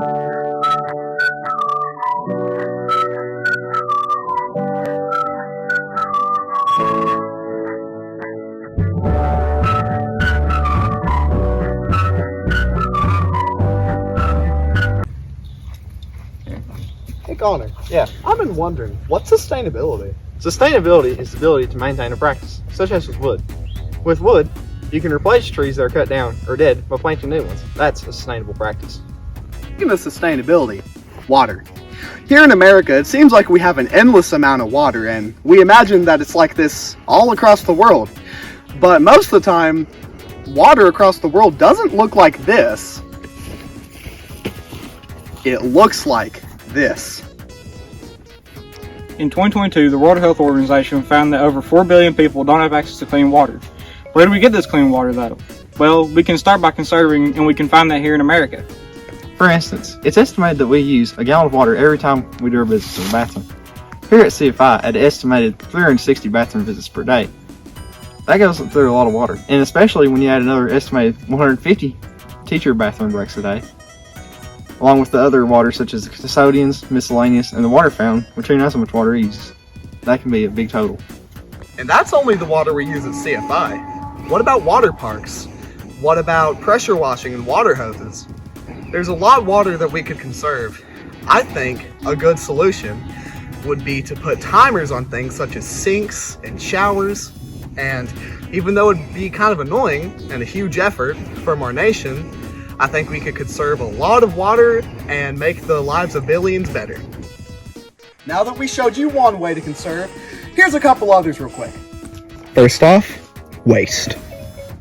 Hey Connor. Yeah. I've been wondering, what's sustainability? Sustainability is the ability to maintain a practice, such as with wood. With wood, you can replace trees that are cut down or dead by planting new ones. That's a sustainable practice. Speaking of sustainability, water. Here in America, it seems like we have an endless amount of water, and we imagine that it's like this all across the world. But most of the time, water across the world doesn't look like this. It looks like this. In 2022, the World Health Organization found that over 4 billion people don't have access to clean water. Where do we get this clean water though? Well, we can start by conserving, and we can find that here in America. For instance, it's estimated that we use a gallon of water every time we do our visits to the bathroom. Here at CFI, at an estimated 360 bathroom visits per day. That goes through a lot of water, and especially when you add another estimated 150 teacher bathroom breaks a day, along with the other water such as the custodians, miscellaneous, and the water fountain, which who knows how much water it uses. That can be a big total. And that's only the water we use at CFI. What about water parks? What about pressure washing and water hoses? There's a lot of water that we could conserve. I think a good solution would be to put timers on things such as sinks and showers. And even though it'd be kind of annoying and a huge effort from our nation, I think we could conserve a lot of water and make the lives of billions better. Now that we showed you one way to conserve, here's a couple others real quick. First off, waste.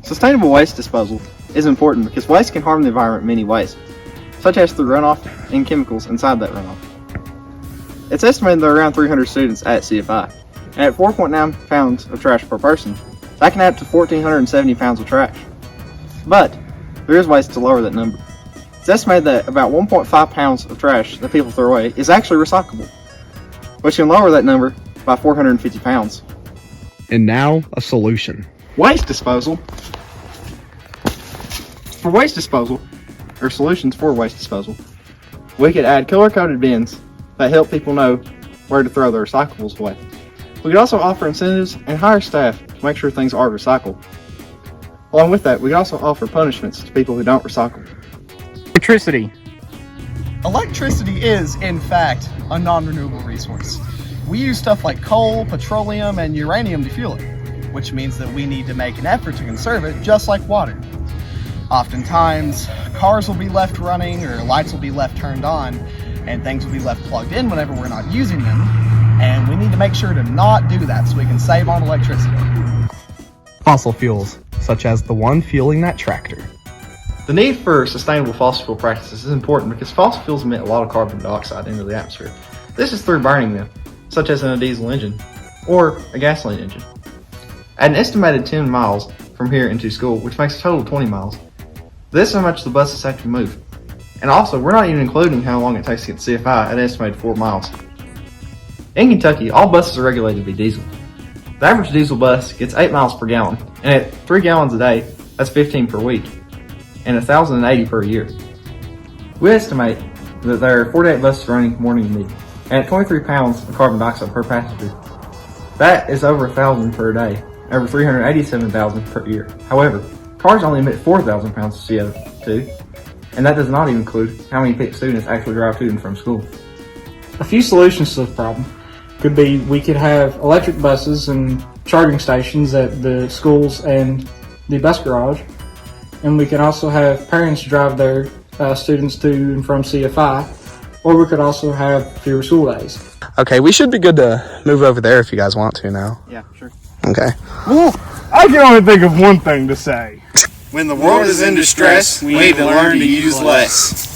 Sustainable waste disposal is important because waste can harm the environment in many ways, such as through runoff and chemicals inside that runoff. It's estimated there are around 300 students at CFI, and at 4.9 pounds of trash per person, that can add up to 1,470 pounds of trash. But there is ways to lower that number. It's estimated that about 1.5 pounds of trash that people throw away is actually recyclable, which can lower that number by 450 pounds. And now, a solution. Waste disposal. For waste disposal, or solutions for waste disposal, we could add color-coded bins that help people know where to throw their recyclables away. We could also offer incentives and hire staff to make sure things are recycled. Along with that, we could also offer punishments to people who don't recycle. Electricity. Electricity is, in fact, a non-renewable resource. We use stuff like coal, petroleum, and uranium to fuel it, which means that we need to make an effort to conserve it just like water. Oftentimes, cars will be left running or lights will be left turned on, and things will be left plugged in whenever we're not using them, and we need to make sure to not do that so we can save on electricity. Fossil fuels, such as the one fueling that tractor. The need for sustainable fossil fuel practices is important because fossil fuels emit a lot of carbon dioxide into the atmosphere. This is through burning them, such as in a diesel engine or a gasoline engine. At an estimated 10 miles from here into school, which makes a total of 20 miles, this is how much the buses have to move. And also, we're not even including how long it takes to get to CFI at an estimated 4 miles. In Kentucky, all buses are regulated to be diesel. The average diesel bus gets 8 miles per gallon, and at 3 gallons a day, that's 15 per week, and 1,080 per year. We estimate that there are 48 buses running morning and evening, and at 23 pounds of carbon dioxide per passenger, that is over 1,000 per day, over 387,000 per year. However, cars only emit 4,000 pounds of CO2, and that does not even include how many students actually drive to and from school. A few solutions to the problem could be we could have electric buses and charging stations at the schools and the bus garage, and we can also have parents drive their students to and from CFI, or we could also have fewer school days. Okay, we should be good to move over there if you guys want to now. Yeah, sure. Okay. Well, I can only think of one thing to say. When the world is in distress, we need to learn to use less.